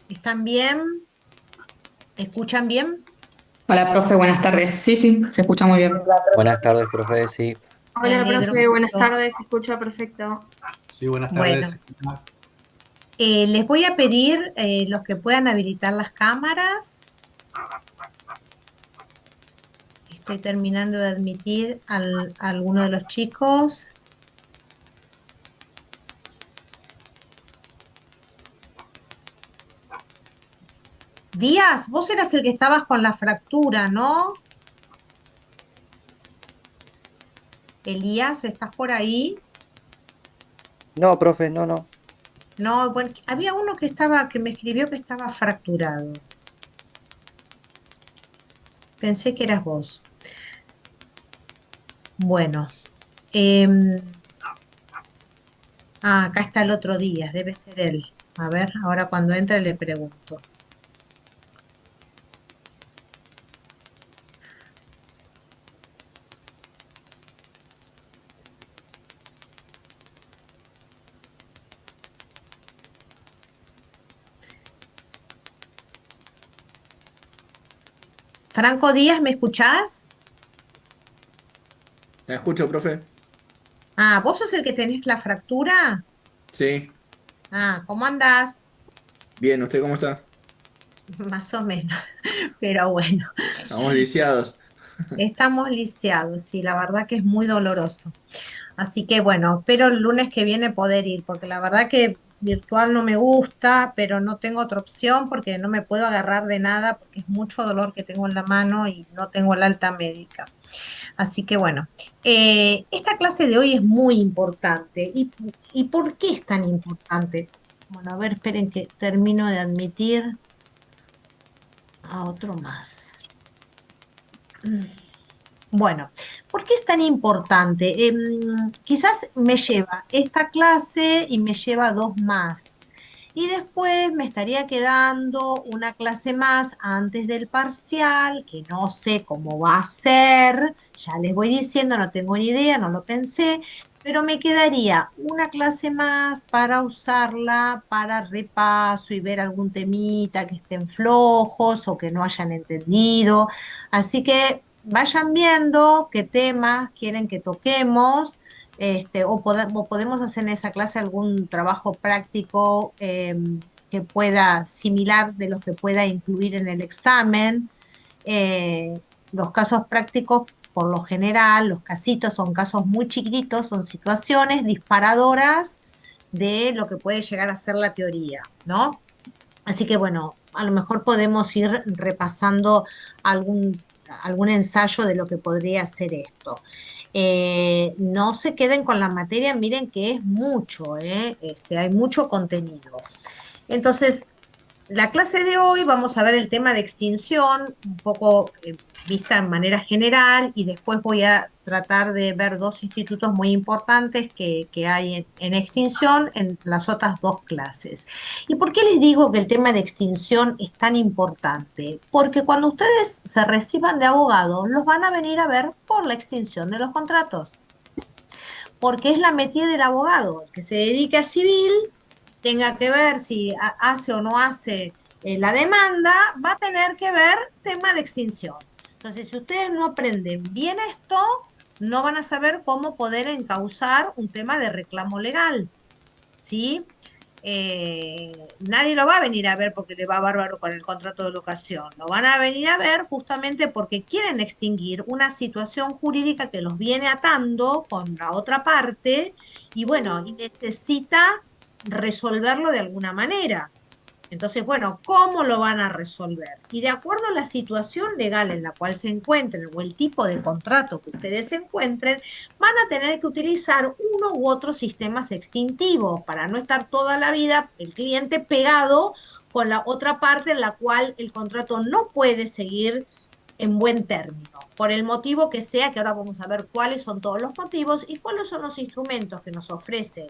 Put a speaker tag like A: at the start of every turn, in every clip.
A: ¿Están bien? ¿Escuchan bien?
B: Hola, profe, buenas tardes. Sí, sí, se escucha muy bien.
C: Buenas tardes, profe. Sí,
A: Me
D: Hola,
A: alegro
D: profe, buenas
A: mucho.
D: tardes, se escucha perfecto.
E: Sí, buenas tardes.
A: Bueno, les voy a pedir los que puedan habilitar las cámaras. Estoy terminando de admitir a alguno de los chicos. Díaz, vos eras el que estabas con la fractura, ¿no? Elías, ¿estás por ahí?
C: no, profe, no, no.
A: No, bueno, había uno que me escribió que estaba fracturado. Pensé que eras vos. Bueno, em, acá está el otro día, debe ser él. A ver, ahora cuando entre le pregunto. Franco Díaz, ¿me escuchás?
E: La escucho, profe.
A: Ah, ¿vos sos el que tenés la fractura?
E: Sí,
A: Ah, ¿cómo andás?
E: bien, ¿usted cómo está?
A: Más o menos, pero bueno,
E: Estamos lisiados.
A: estamos lisiados, sí, la verdad que es muy doloroso. Así que bueno, espero el lunes que viene poder ir, porque la verdad que virtual no me gusta, pero no tengo otra opción porque no me puedo agarrar de nada, porque es mucho dolor que tengo en la mano y no tengo el alta médica. Así que bueno, esta clase de hoy es muy importante. ¿Y por qué es tan importante? Bueno, a ver, esperen que termino de admitir a otro más. Bueno, ¿por qué es tan importante? Quizás me lleva esta clase y me lleva dos más. Y después me estaría quedando una clase más antes del parcial, que no sé cómo va a ser, ya les voy diciendo, no tengo ni idea, no lo pensé, pero me quedaría una clase más para usarla para repaso y ver algún temita que estén flojos o que no hayan entendido. Así que vayan viendo qué temas quieren que toquemos, o podemos hacer en esa clase algún trabajo práctico que pueda, similar de los que pueda incluir en el examen. Los casos prácticos, por lo general, los casitos son casos muy chiquitos, son situaciones disparadoras de lo que puede llegar a ser la teoría, ¿no? Así que bueno, a lo mejor podemos ir repasando algún ensayo de lo que podría ser esto. No se queden con la materia, miren que es mucho, ¿eh? Hay mucho contenido. Entonces, la clase de hoy vamos a ver el tema de extinción, un poco vista en manera general, y después voy a tratar de ver dos institutos muy importantes que hay en extinción en las otras dos clases. ¿Y por qué les digo que el tema de extinción es tan importante? Porque cuando ustedes se reciban de abogado, los van a venir a ver por la extinción de los contratos, porque es la metida del abogado, el que se dedique a civil, tenga que ver si hace o no hace la demanda, va a tener que ver tema de extinción. Entonces, si ustedes no aprenden bien esto, no van a saber cómo poder encauzar un tema de reclamo legal, ¿sí? Nadie lo va a venir a ver porque le va bárbaro con el contrato de locación. Lo van a venir a ver justamente porque quieren extinguir una situación jurídica que los viene atando con la otra parte y bueno, y necesita resolverlo de alguna manera. Entonces, bueno, ¿cómo lo van a resolver? Y de acuerdo a la situación legal en la cual se encuentren o el tipo de contrato que ustedes encuentren, van a tener que utilizar uno u otro sistemas extintivos para no estar toda la vida el cliente pegado con la otra parte en la cual el contrato no puede seguir en buen término, por el motivo que sea, que ahora vamos a ver cuáles son todos los motivos y cuáles son los instrumentos que nos ofrece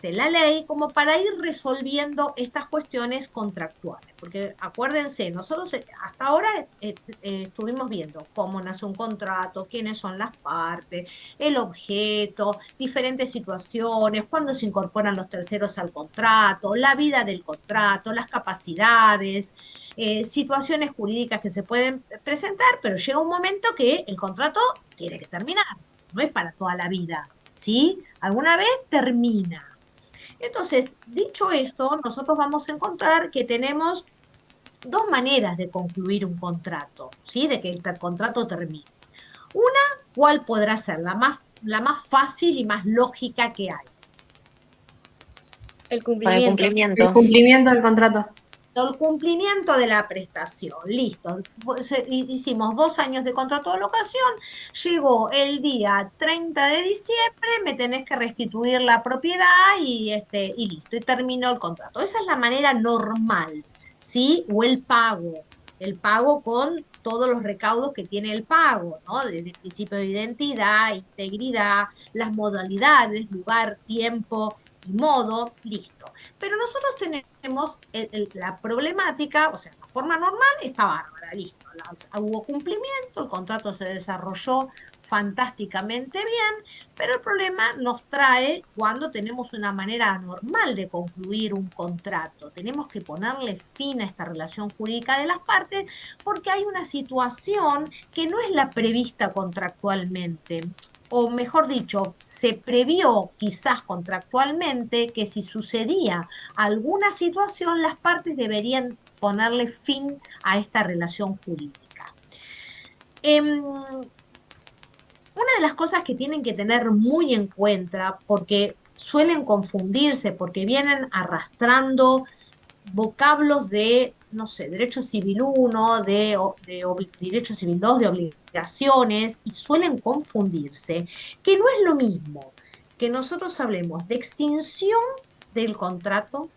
A: la ley como para ir resolviendo estas cuestiones contractuales. Porque acuérdense, nosotros hasta ahora estuvimos viendo cómo nace un contrato, quiénes son las partes, el objeto, diferentes situaciones, cuándo se incorporan los terceros al contrato, la vida del contrato, las capacidades, situaciones jurídicas que se pueden presentar, pero llega un momento que el contrato tiene que terminar, no es para toda la vida. ¿Sí? Alguna vez termina. Entonces, dicho esto, nosotros vamos a encontrar que tenemos dos maneras de concluir un contrato, ¿sí? De que el contrato termine. Una, ¿cuál podrá ser? La más fácil y más lógica que hay.
D: El
F: Con el
D: cumplimiento.
G: El
F: cumplimiento.
G: cumplimiento del contrato.
A: El cumplimiento de la prestación, listo. Hicimos 2 años de contrato de locación, llegó el día 30 de diciembre, me tenés que restituir la propiedad y listo, y terminó el contrato. Esa es la manera normal, ¿sí? O el pago con todos los recaudos que tiene el pago, ¿no? Desde el principio de identidad, integridad, las modalidades, lugar, tiempo y modo, listo. Pero nosotros tenemos la problemática, o sea, la forma normal está bárbara, listo. Hubo cumplimiento, el contrato se desarrolló fantásticamente bien, pero el problema nos trae cuando tenemos una manera anormal de concluir un contrato. Tenemos que ponerle fin a esta relación jurídica de las partes porque hay una situación que no es la prevista contractualmente, o mejor dicho, se previó quizás contractualmente que si sucedía alguna situación, las partes deberían ponerle fin a esta relación jurídica. Una de las cosas que tienen que tener muy en cuenta, porque suelen confundirse, porque vienen arrastrando vocablos de, no sé, derecho civil 1, derecho civil 2, de obligaciones, y suelen confundirse, que no es lo mismo que nosotros hablemos de extinción del contrato,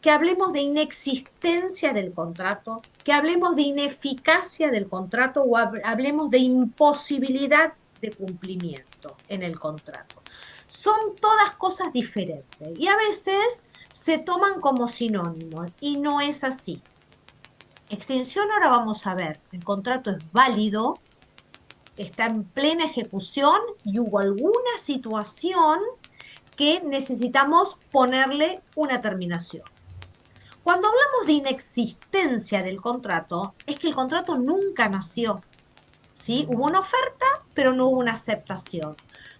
A: que hablemos de inexistencia del contrato, que hablemos de ineficacia del contrato o hablemos de imposibilidad de cumplimiento en el contrato. Son todas cosas diferentes y a veces se toman como sinónimos y no es así. Extinción, ahora vamos a ver, el contrato es válido, está en plena ejecución y hubo alguna situación que necesitamos ponerle una terminación. Cuando hablamos de inexistencia del contrato, es que el contrato nunca nació, ¿sí? Hubo una oferta, pero no hubo una aceptación.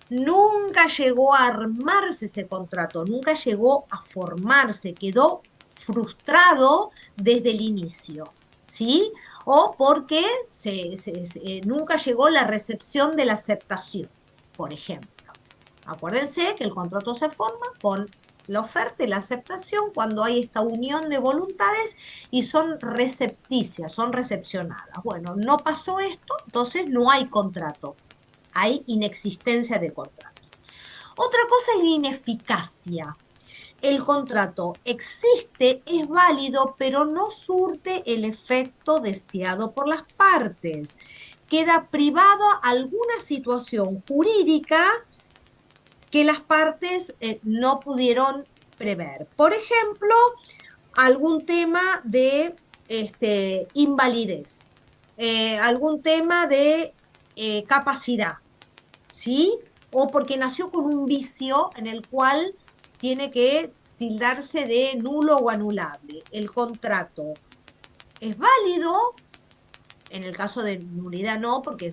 A: Nunca llegó a armarse ese contrato, nunca llegó a formarse, quedó frustrado desde el inicio, ¿sí? O porque nunca llegó la recepción de la aceptación, por ejemplo. Acuérdense que el contrato se forma con la oferta y la aceptación cuando hay esta unión de voluntades y son recepticias, son recepcionadas. Bueno, no pasó esto, entonces no hay contrato, hay inexistencia de contrato. Otra cosa es la ineficacia. El contrato existe, es válido, pero no surte el efecto deseado por las partes. Queda privado alguna situación jurídica que las partes no pudieron prever. Por ejemplo, algún tema de invalidez, algún tema de capacidad, ¿sí? O porque nació con un vicio en el cual tiene que tildarse de nulo o anulable. El contrato es válido, en el caso de nulidad no, porque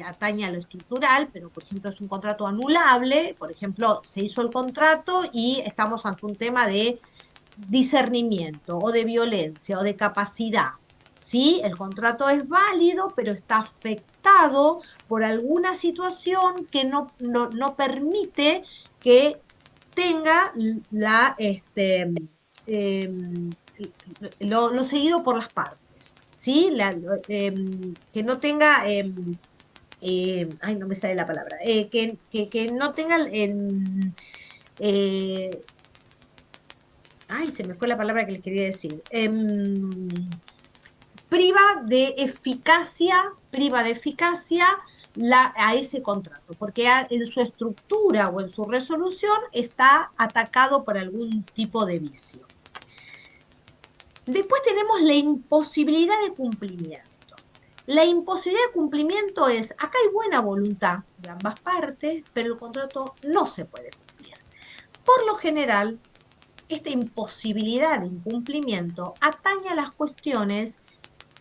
A: atañe a lo estructural, pero por ejemplo es un contrato anulable, por ejemplo se hizo el contrato y estamos ante un tema de discernimiento o de violencia o de capacidad. Sí, el contrato es válido, pero está afectado por alguna situación que no permite que tenga lo seguido por las partes. ¿Sí? Que no tenga, ay, no me sale la palabra, que no tenga, ay, se me fue la palabra que les quería decir, priva de eficacia a ese contrato, porque en su estructura o en su resolución está atacado por algún tipo de vicio. Después tenemos la imposibilidad de cumplimiento. La imposibilidad de cumplimiento es, acá hay buena voluntad de ambas partes, pero el contrato no se puede cumplir. Por lo general, esta imposibilidad de incumplimiento atañe a las cuestiones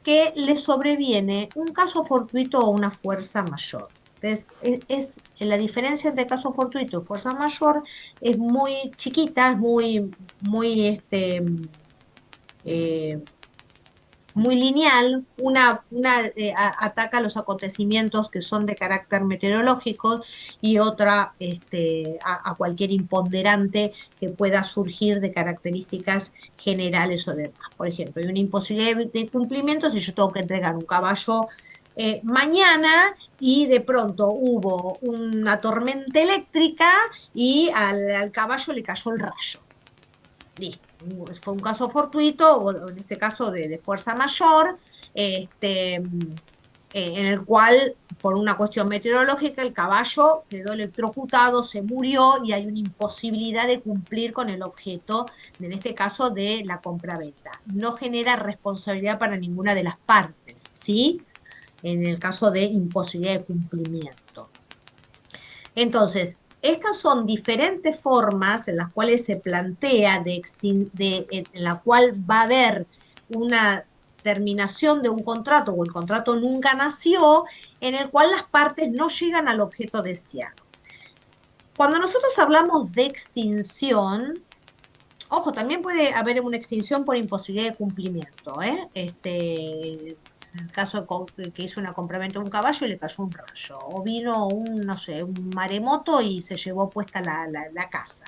A: que le sobreviene un caso fortuito o una fuerza mayor. Entonces, la diferencia entre caso fortuito y fuerza mayor es muy chiquita, es muy, eh, muy lineal. Ataca los acontecimientos que son de carácter meteorológico y otra a cualquier imponderante que pueda surgir de características generales o demás. Por ejemplo, hay una imposibilidad de cumplimiento si yo tengo que entregar un caballo mañana y de pronto hubo una tormenta eléctrica y al caballo le cayó el rayo. Listo, fue un caso fortuito, o en este caso de fuerza mayor, en el cual, por una cuestión meteorológica, el caballo quedó electrocutado, se murió y hay una imposibilidad de cumplir con el objeto, en este caso de la compraventa. No genera responsabilidad para ninguna de las partes, ¿sí? En el caso de imposibilidad de cumplimiento. Entonces, estas son diferentes formas en las cuales se plantea en la cual va a haber una terminación de un contrato o el contrato nunca nació, en el cual las partes no llegan al objeto deseado. Cuando nosotros hablamos de extinción, ojo, también puede haber una extinción por imposibilidad de cumplimiento, ¿eh? En el caso de que hizo una compraventa de un caballo y le cayó un rayo, o vino no sé, un maremoto y se llevó puesta la casa.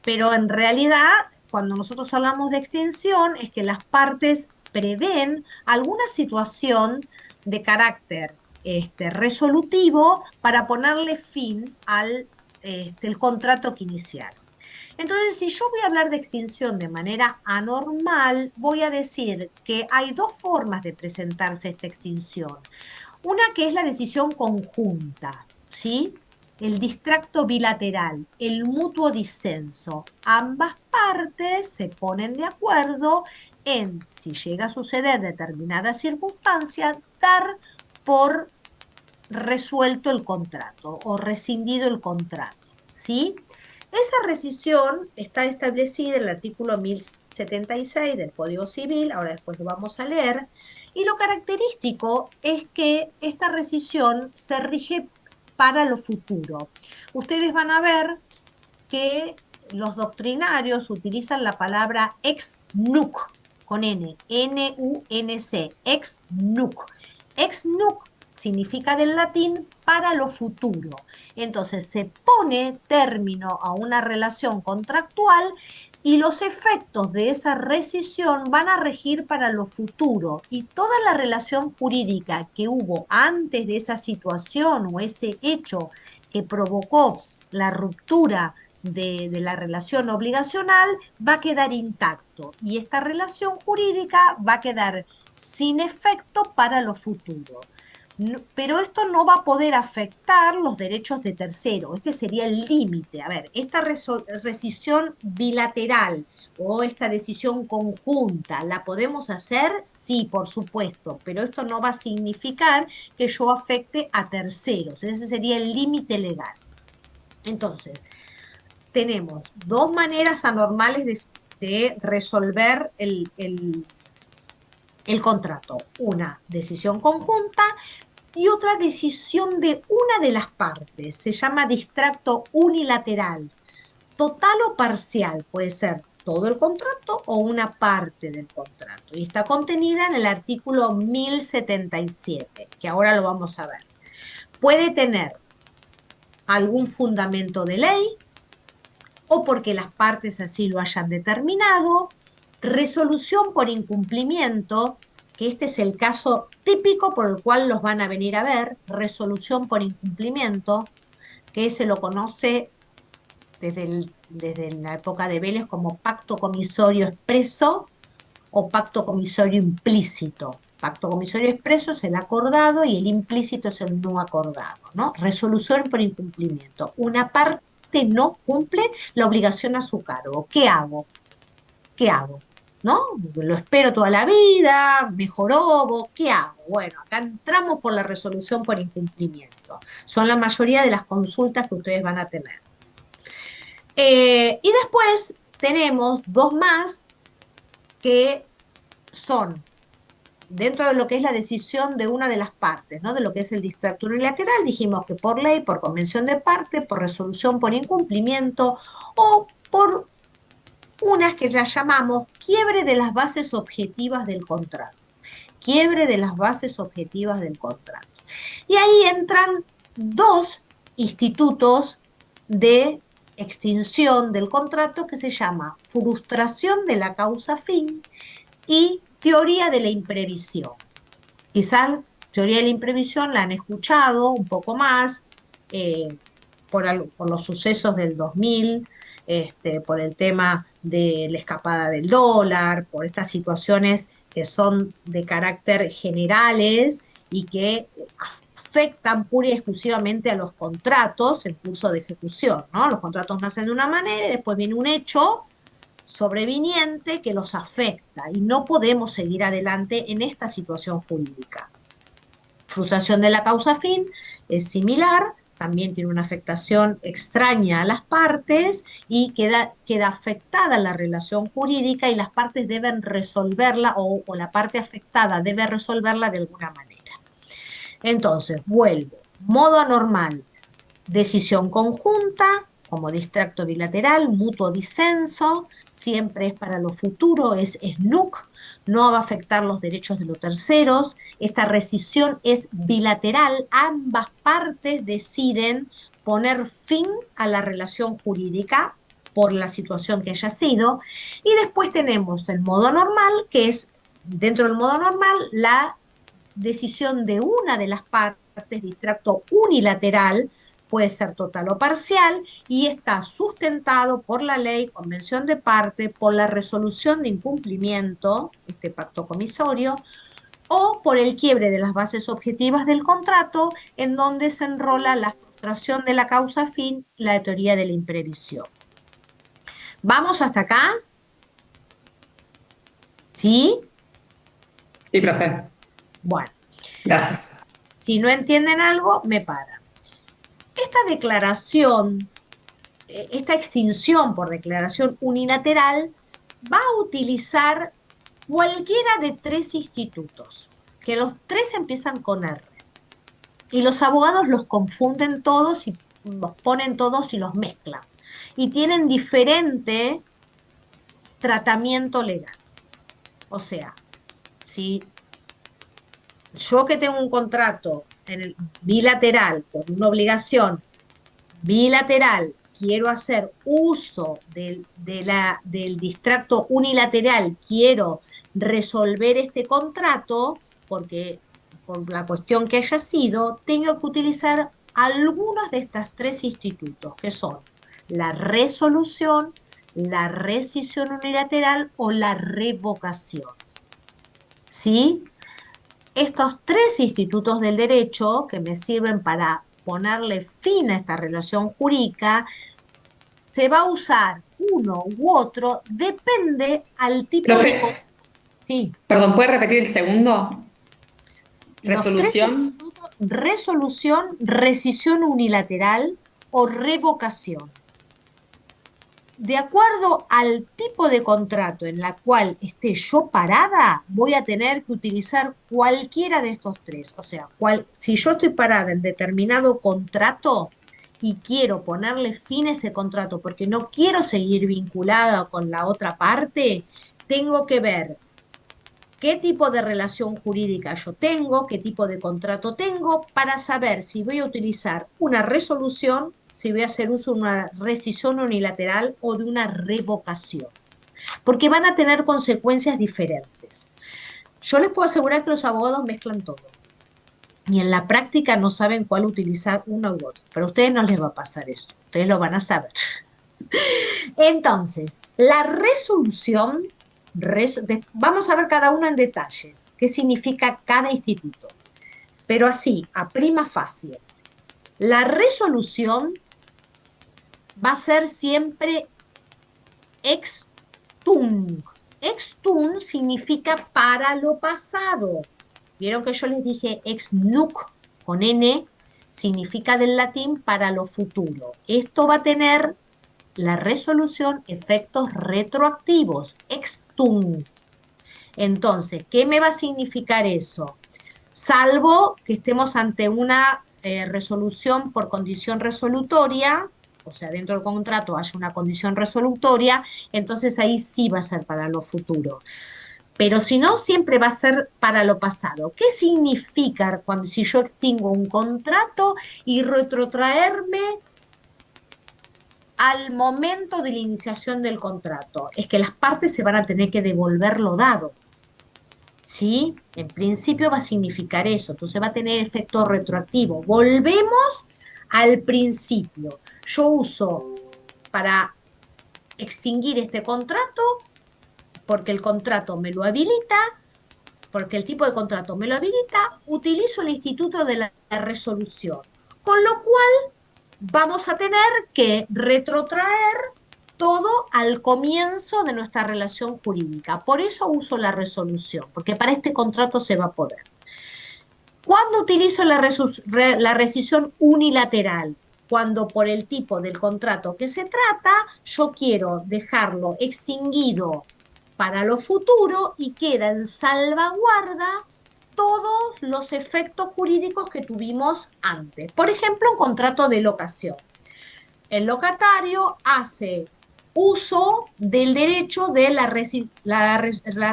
A: Pero en realidad, cuando nosotros hablamos de extinción, es que las partes prevén alguna situación de carácter resolutivo para ponerle fin al el contrato que iniciaron. Entonces, si yo voy a hablar de extinción de manera anormal, voy a decir que hay dos formas de presentarse esta extinción. Una que es la decisión conjunta, ¿sí? El distracto bilateral, el mutuo disenso. Ambas partes se ponen de acuerdo en, si llega a suceder determinada circunstancia, dar por resuelto el contrato o rescindido el contrato, ¿sí? Esa rescisión está establecida en el artículo 1076 del Código Civil, ahora después lo vamos a leer, y lo característico es que esta rescisión se rige para lo futuro. Ustedes van a ver que los doctrinarios utilizan la palabra ex nunc, con N, N-U-N-C, ex nunc. Ex nunc significa del latín para lo futuro. Entonces se pone término a una relación contractual y los efectos de esa rescisión van a regir para lo futuro, y toda la relación jurídica que hubo antes de esa situación o ese hecho que provocó la ruptura de la relación obligacional va a quedar intacto, y esta relación jurídica va a quedar sin efecto para lo futuro. Pero esto no va a poder afectar los derechos de tercero. Este sería el límite. A ver, esta rescisión bilateral o esta decisión conjunta, ¿la podemos hacer? Sí, por supuesto, pero esto no va a significar que yo afecte a terceros. Ese sería el límite legal. Entonces, tenemos dos maneras anormales de resolver el contrato. Una decisión conjunta y otra decisión de una de las partes. Se llama distracto unilateral. Total o parcial, puede ser todo el contrato o una parte del contrato. Y está contenida en el artículo 1077, que ahora lo vamos a ver. Puede tener algún fundamento de ley o porque las partes así lo hayan determinado, resolución por incumplimiento, que este es el caso típico por el cual los van a venir a ver, resolución por incumplimiento, que se lo conoce desde la época de Vélez como pacto comisorio expreso o pacto comisorio implícito. Pacto comisorio expreso es el acordado y el implícito es el no acordado, ¿no? Resolución por incumplimiento. Una parte no cumple la obligación a su cargo. ¿Qué hago? ¿Qué hago? ¿No? Lo espero toda la vida, me jorobo, ¿qué hago? Bueno, acá entramos por la resolución por incumplimiento. Son la mayoría de las consultas que ustedes van a tener. Y después tenemos dos más que son dentro de lo que es la decisión de una de las partes, ¿no? De lo que es el distracto unilateral, dijimos que por ley, por convención de parte, por resolución por incumplimiento o por unas que las llamamos quiebre de las bases objetivas del contrato. Quiebre de las bases objetivas del contrato. Y ahí entran dos institutos de extinción del contrato que se llama frustración de la causa fin y teoría de la imprevisión. Quizás teoría de la imprevisión la han escuchado un poco más por los sucesos del 2000, por el tema de la escapada del dólar, por estas situaciones que son de carácter generales y que afectan pura y exclusivamente a los contratos en curso de ejecución, ¿no? Los contratos nacen de una manera y después viene un hecho sobreviniente que los afecta y no podemos seguir adelante en esta situación jurídica. Frustración de la causa fin es similar, también tiene una afectación extraña a las partes y queda afectada la relación jurídica y las partes deben resolverla o la parte afectada debe resolverla de alguna manera. Entonces, vuelvo. Modo anormal, decisión conjunta, como distracto bilateral, mutuo disenso, siempre es para lo futuro, es NUC, no va a afectar los derechos de los terceros. Esta rescisión es bilateral, ambas partes deciden poner fin a la relación jurídica por la situación que haya sido. Y después tenemos el modo normal, que es, dentro del modo normal, la decisión de una de las partes, distracto unilateral, puede ser total o parcial, y está sustentado por la ley, convención de parte, por la resolución de incumplimiento, este pacto comisorio, o por el quiebre de las bases objetivas del contrato, en donde se enrola la frustración de la causa fin, la teoría de la imprevisión. ¿Vamos hasta acá? ¿Sí?
B: Sí, profe.
A: Bueno.
B: Gracias.
A: Si no entienden algo, me paran. Esta declaración, esta extinción por declaración unilateral, va a utilizar cualquiera de tres institutos, que los tres empiezan con R. Y los abogados los confunden todos y los ponen todos y los mezclan. Y tienen diferente tratamiento legal. O sea, si yo que tengo un contrato bilateral con una obligación bilateral, quiero hacer uso del distracto unilateral, quiero resolver este contrato, porque por la cuestión que haya sido, tengo que utilizar algunos de estos tres institutos, que son la resolución, la rescisión unilateral o la revocación. ¿Sí? Estos tres institutos del derecho que me sirven para ponerle fin a esta relación jurídica, se va a usar uno u otro, depende al tipo de...
B: Profe,
A: Sí.
B: perdón, ¿puede repetir el segundo?
A: Los tres
B: Resolución.
A: institutos, resolución, rescisión unilateral o revocación. De acuerdo al tipo de contrato en la cual esté yo parada, voy a tener que utilizar cualquiera de estos tres. O sea, si yo estoy parada en determinado contrato y quiero ponerle fin a ese contrato porque no quiero seguir vinculada con la otra parte, tengo que ver qué tipo de relación jurídica yo tengo, qué tipo de contrato tengo, para saber si voy a utilizar una resolución, si voy a hacer uso de una rescisión unilateral o de una revocación. Porque van a tener consecuencias diferentes. Yo les puedo asegurar que los abogados mezclan todo. Y en la práctica no saben cuál utilizar uno u otro. Pero a ustedes no les va a pasar eso. Ustedes lo van a saber. Entonces, la resolución Vamos a ver cada uno en detalles, qué significa cada instituto. Pero así, a prima facie, la resolución va a ser siempre ex tunc. Ex tunc significa para lo pasado. Vieron que yo les dije ex nunc con N, significa del latín para lo futuro. Esto va a tener la resolución efectos retroactivos, ex tunc. Entonces, ¿qué me va a significar eso? Salvo que estemos ante una resolución por condición resolutoria, o sea, dentro del contrato haya una condición resolutoria, entonces ahí sí va a ser para lo futuro. Pero si no, siempre va a ser para lo pasado. ¿Qué significa si yo extingo un contrato y retrotraerme al momento de la iniciación del contrato? Es que las partes se van a tener que devolver lo dado. ¿Sí? En principio va a significar eso, entonces va a tener efecto retroactivo. Volvemos al principio. Yo uso para extinguir este contrato porque el contrato me lo habilita, porque el tipo de contrato me lo habilita, utilizo el instituto de la resolución, con lo cual vamos a tener que retrotraer todo al comienzo de nuestra relación jurídica. Por eso uso la resolución, porque para este contrato se va a poder. ¿Cuándo utilizo la rescisión unilateral? Cuando por el tipo del contrato que se trata, yo quiero dejarlo extinguido para lo futuro y queda en salvaguarda todos los efectos jurídicos que tuvimos antes. Por ejemplo, un contrato de locación. El locatario hace uso del derecho de la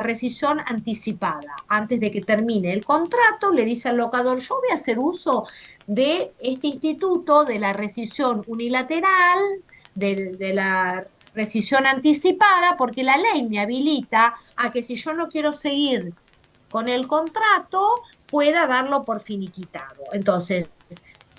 A: rescisión anticipada. Antes de que termine el contrato, le dice al locador, yo voy a hacer uso de este instituto de la rescisión unilateral, de la rescisión anticipada, porque la ley me habilita a que si yo no quiero seguir con el contrato, pueda darlo por finiquitado. Entonces,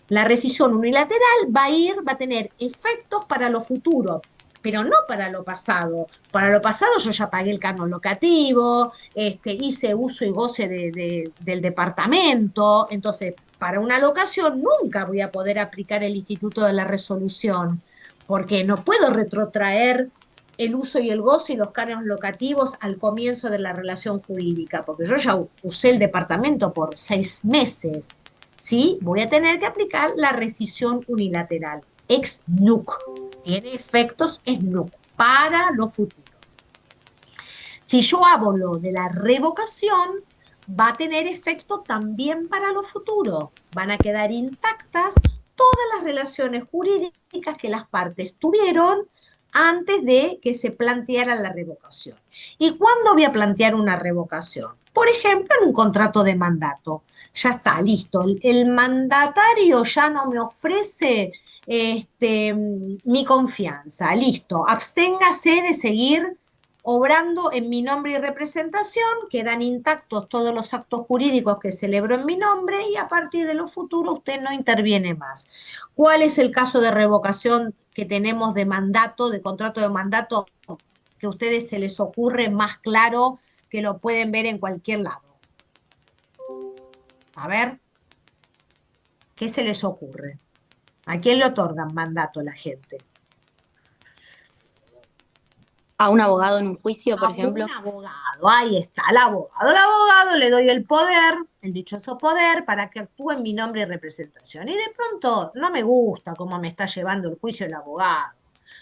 A: la rescisión unilateral va a tener efectos para lo futuro, pero no para lo pasado. Para lo pasado yo ya pagué el canon locativo, hice uso y goce del departamento, entonces para una locación nunca voy a poder aplicar el instituto de la resolución, porque no puedo retrotraer el uso y el goce y los cánones locativos al comienzo de la relación jurídica, porque yo ya usé el departamento por 6 meses. ¿Sí? Voy a tener que aplicar la rescisión unilateral, ex nunc. Tiene efectos ex nunc para lo futuro. Si yo hablo de la revocación, va a tener efecto también para lo futuro. Van a quedar intactas todas las relaciones jurídicas que las partes tuvieron antes de que se planteara la revocación. ¿Y cuándo voy a plantear una revocación? Por ejemplo, en un contrato de mandato. Ya está, listo. El mandatario ya no me ofrece mi confianza. Listo, absténgase de seguir obrando en mi nombre y representación, quedan intactos todos los actos jurídicos que celebró en mi nombre y a partir de lo futuro usted no interviene más. ¿Cuál es el caso de revocación que tenemos de mandato, de contrato de mandato, que a ustedes se les ocurre más claro que lo pueden ver en cualquier lado? A ver, ¿qué se les ocurre? ¿A quién le otorgan mandato la gente?
D: A un abogado en un juicio, por
A: A
D: ejemplo.
A: un abogado, ahí está, el abogado. Al abogado le doy el poder, el dichoso poder, para que actúe en mi nombre y representación. Y de pronto no me gusta cómo me está llevando el juicio el abogado.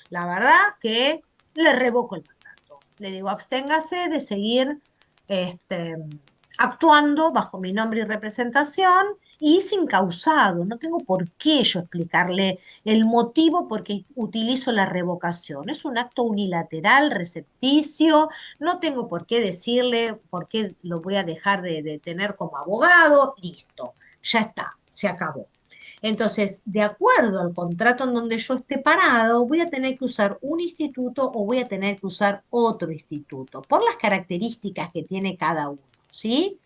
A: La verdad que le revoco el mandato. Le digo, absténgase de seguir actuando bajo mi nombre y representación y sin causado. No tengo por qué yo explicarle el motivo por qué utilizo la revocación. Es un acto unilateral, recepticio. No tengo por qué decirle por qué lo voy a dejar de tener como abogado. Listo, ya está, se acabó. Entonces, de acuerdo al contrato en donde yo esté parado, voy a tener que usar un instituto o voy a tener que usar otro instituto, por las características que tiene cada uno, ¿sí?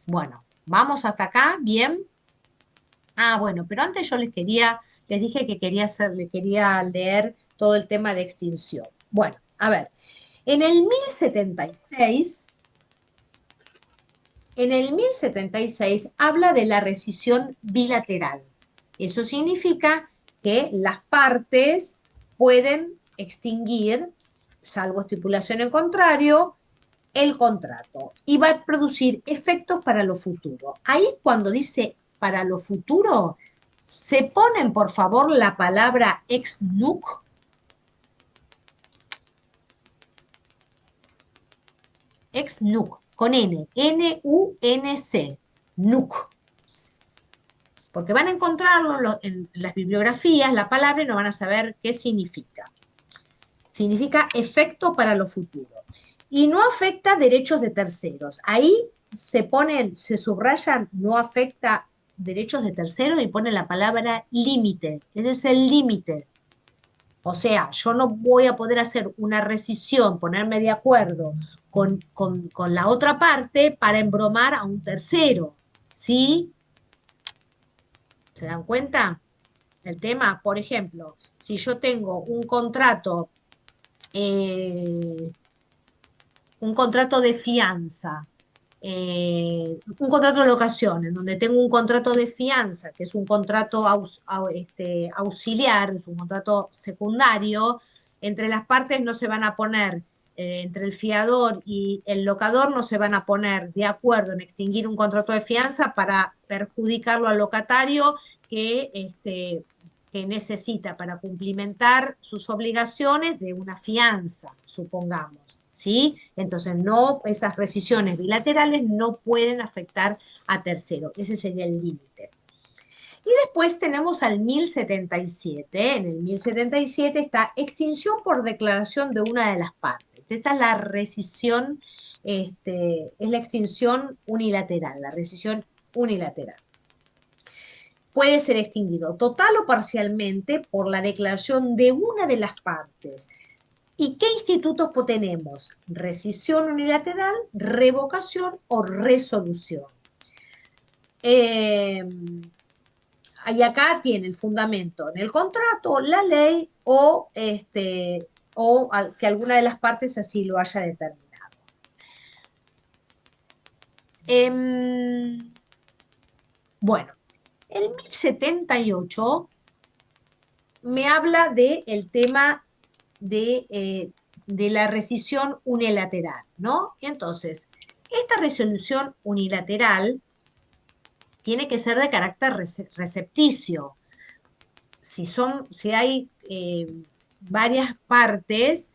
A: Bueno, vamos hasta acá, bien. Ah, bueno, pero antes yo les dije que les quería leer todo el tema de extinción. Bueno, a ver, En el 1076, habla de la rescisión bilateral. Eso significa que las partes pueden extinguir, salvo estipulación en contrario, el contrato y va a producir efectos para lo futuro. Ahí cuando dice para lo futuro, se ponen por favor la palabra ex nunc. Ex nunc, con N, N-U-N-C, nunc. Porque van a encontrarlo en las bibliografías, la palabra, y no van a saber qué significa. Significa efecto para lo futuro. Y no afecta derechos de terceros. Ahí se subrayan, no afecta derechos de terceros y pone la palabra límite. Ese es el límite. O sea, yo no voy a poder hacer una rescisión, ponerme de acuerdo con la otra parte para embromar a un tercero. ¿Sí? ¿Se dan cuenta? El tema, por ejemplo, si yo tengo un contrato de fianza, un contrato de locación, en donde tengo un contrato de fianza, que es un contrato auxiliar, es un contrato secundario, entre las partes no se van a poner, entre el fiador y el locador no se van a poner de acuerdo en extinguir un contrato de fianza para perjudicarlo al locatario que necesita para cumplimentar sus obligaciones de una fianza, supongamos. ¿Sí? Entonces, no, esas rescisiones bilaterales no pueden afectar a terceros. Ese sería el límite. Y después tenemos al 1077. En el 1077 está extinción por declaración de una de las partes. Esta es la rescisión, es la extinción unilateral, la rescisión unilateral. Puede ser extinguido total o parcialmente por la declaración de una de las partes. ¿Y qué institutos tenemos? Rescisión unilateral, revocación o resolución. Y acá tiene el fundamento en el contrato, la ley o que alguna de las partes así lo haya determinado. Bueno, el 1078 me habla del tema de la rescisión unilateral, ¿no? Entonces, esta resolución unilateral tiene que ser de carácter recepticio. Si hay varias partes,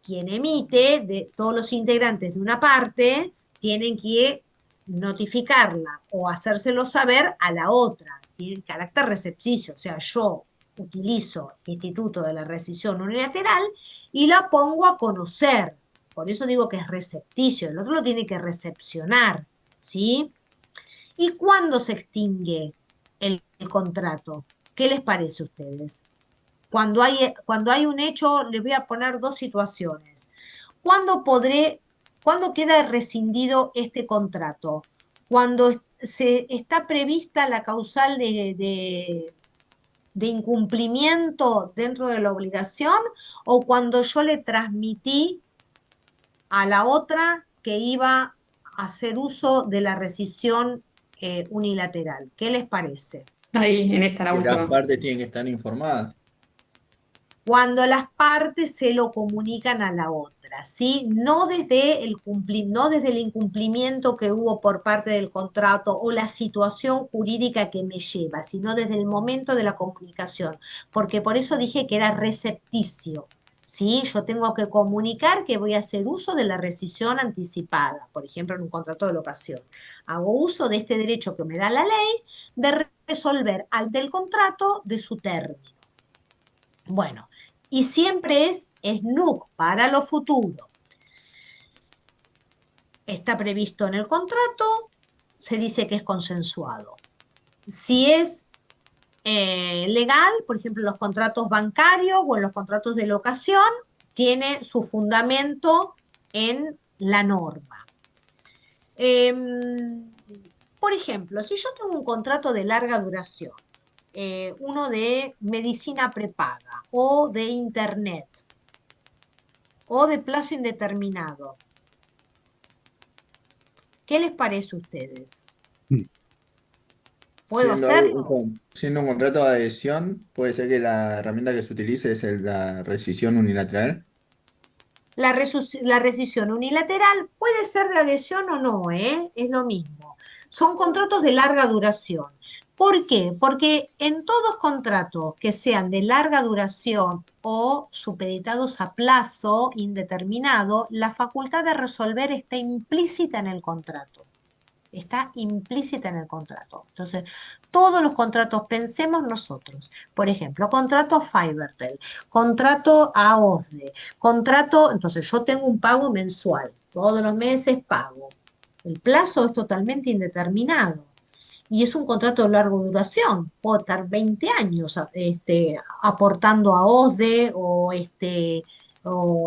A: quien emite, de todos los integrantes de una parte, tienen que notificarla o hacérselo saber a la otra. Tiene carácter recepticio, o sea, yo utilizo el instituto de la rescisión unilateral y la pongo a conocer. Por eso digo que es recepticio, el otro lo tiene que recepcionar, ¿sí? ¿Y cuándo se extingue el contrato? ¿Qué les parece a ustedes? Cuando hay un hecho, les voy a poner dos situaciones. ¿Cuándo queda rescindido este contrato? Cuando está prevista la causal de incumplimiento dentro de la obligación o cuando yo le transmití a la otra que iba a hacer uso de la rescisión unilateral. ¿Qué les parece?
B: Ahí, en esa la
E: Y las
B: última.
E: partes tienen que estar informadas.
A: Cuando las partes se lo comunican a la otra, ¿sí? No desde el incumplimiento que hubo por parte del contrato o la situación jurídica que me lleva, sino desde el momento de la comunicación, porque por eso dije que era recepticio, ¿sí? Yo tengo que comunicar que voy a hacer uso de la rescisión anticipada, por ejemplo, en un contrato de locación. Hago uso de este derecho que me da la ley de resolver ante el contrato de su término. Bueno, y siempre es nunc para lo futuro. Está previsto en el contrato, se dice que es consensuado. Si es legal, por ejemplo, en los contratos bancarios o en los contratos de locación, tiene su fundamento en la norma. Por ejemplo, si yo tengo un contrato de larga duración, uno de medicina prepaga o de internet o de plazo indeterminado. ¿Qué les parece a ustedes? ¿Puedo hacerlo?
E: Siendo un contrato de adhesión, puede ser que la herramienta que se utilice es la rescisión unilateral.
A: La rescisión unilateral puede ser de adhesión o no, ¿eh? Es lo mismo. Son contratos de larga duración. ¿Por qué? Porque en todos contratos que sean de larga duración o supeditados a plazo indeterminado, la facultad de resolver está implícita en el contrato. Está implícita en el contrato. Entonces, todos los contratos, pensemos nosotros, por ejemplo, contrato a Fivertel, contrato a OSDE, contrato, entonces yo tengo un pago mensual, todos los meses pago. El plazo es totalmente indeterminado y es un contrato de larga duración. Puedo estar 20 años aportando a OSDE o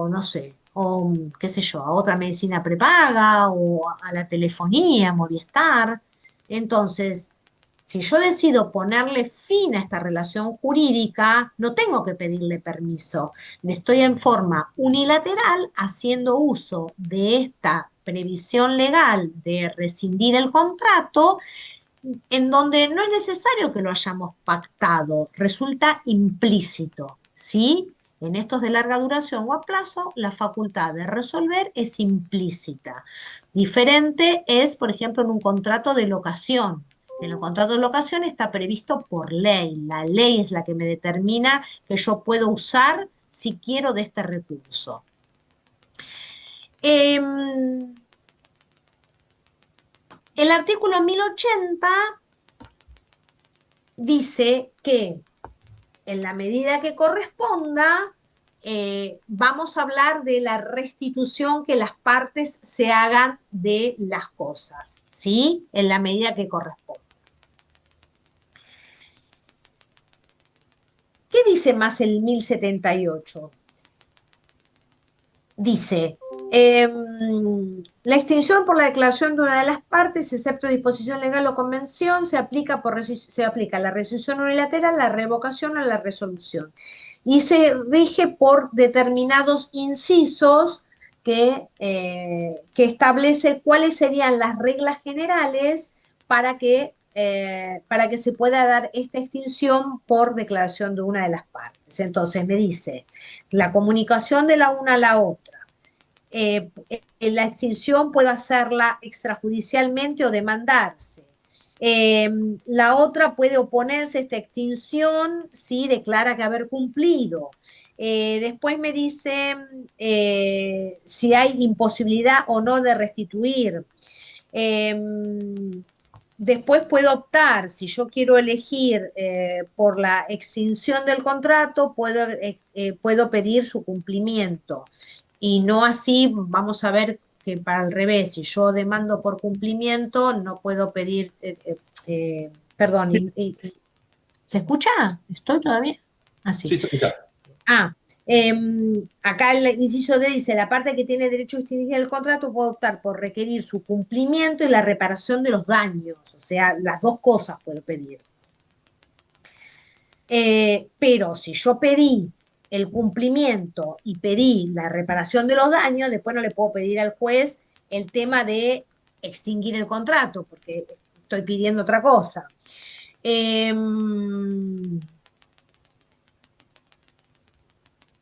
A: no sé, o qué sé yo, a otra medicina prepaga o a la telefonía, Movistar. Entonces, si yo decido ponerle fin a esta relación jurídica, no tengo que pedirle permiso. Estoy en forma unilateral haciendo uso de esta previsión legal de rescindir el contrato en donde no es necesario que lo hayamos pactado, resulta implícito, ¿sí? En estos de larga duración o a plazo, la facultad de resolver es implícita. Diferente es, por ejemplo, en un contrato de locación. En el contrato de locación está previsto por ley. La ley es la que me determina que yo puedo usar si quiero de este recurso. El artículo 1080 dice que en la medida que corresponda, vamos a hablar de la restitución que las partes se hagan de las cosas, ¿sí? En la medida que corresponda. ¿Qué dice más el 1078? Dice, la extinción por la declaración de una de las partes, excepto disposición legal o convención, se aplica a la resolución unilateral, la revocación o la resolución. Y se rige por determinados incisos que establece cuáles serían las reglas generales para que se pueda dar esta extinción por declaración de una de las partes. Entonces me dice, la comunicación de la una a la otra. La extinción puede hacerla extrajudicialmente o demandarse. La otra puede oponerse a esta extinción si declara que haber cumplido. Después me dice si hay imposibilidad o no de restituir. Después puedo optar, si yo quiero elegir por la extinción del contrato, puedo pedir su cumplimiento. Y no así, vamos a ver que para el revés, si yo demando por cumplimiento, no puedo pedir, perdón, ¿se escucha? ¿Estoy todavía? Así.
E: Sí, se escucha.
A: Acá el inciso D dice, la parte que tiene derecho a extinguir el contrato puede optar por requerir su cumplimiento y la reparación de los daños, o sea, las dos cosas puedo pedir. Pero si yo pedí el cumplimiento y pedí la reparación de los daños, después no le puedo pedir al juez el tema de extinguir el contrato, porque estoy pidiendo otra cosa.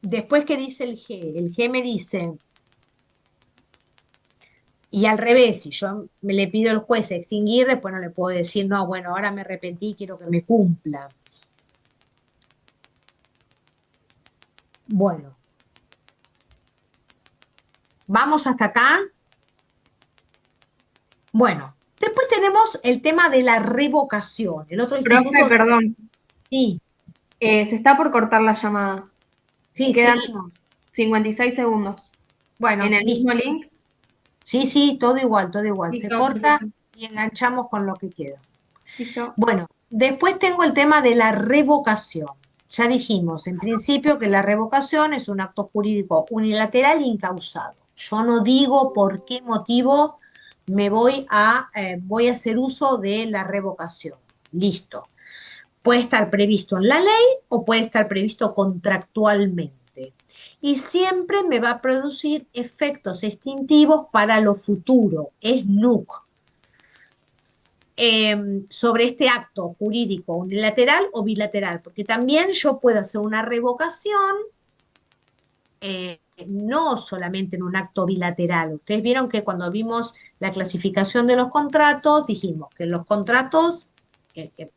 A: Después, ¿qué dice el G? El G me dice, y al revés, si yo me le pido al juez extinguir, después no le puedo decir, no, bueno, ahora me arrepentí, quiero que me cumpla. Bueno. ¿Vamos hasta acá? Bueno, después tenemos el tema de la revocación. El otro
F: Profe,
A: instituto...
F: perdón,
A: Sí,
F: se está por cortar la llamada.
A: sí,
F: Quedan
A: seguimos.
F: 56 segundos.
A: Bueno,
F: ¿En el
A: listo.
F: mismo link?
A: Sí, sí, todo igual, todo igual. Se
F: Listo,
A: corta
F: perfecto.
A: y enganchamos con lo que queda.
F: Listo.
A: Bueno, después tengo el tema de la revocación. Ya dijimos, en principio, que la revocación es un acto jurídico unilateral e incausado. Yo no digo por qué motivo voy a hacer uso de la revocación. Listo. Puede estar previsto en la ley o puede estar previsto contractualmente. y siempre me va a producir efectos extintivos para lo futuro, es NUC, sobre este acto jurídico unilateral o bilateral, porque también yo puedo hacer una revocación, no solamente en un acto bilateral. Ustedes vieron que cuando vimos la clasificación de los contratos, dijimos que los contratos que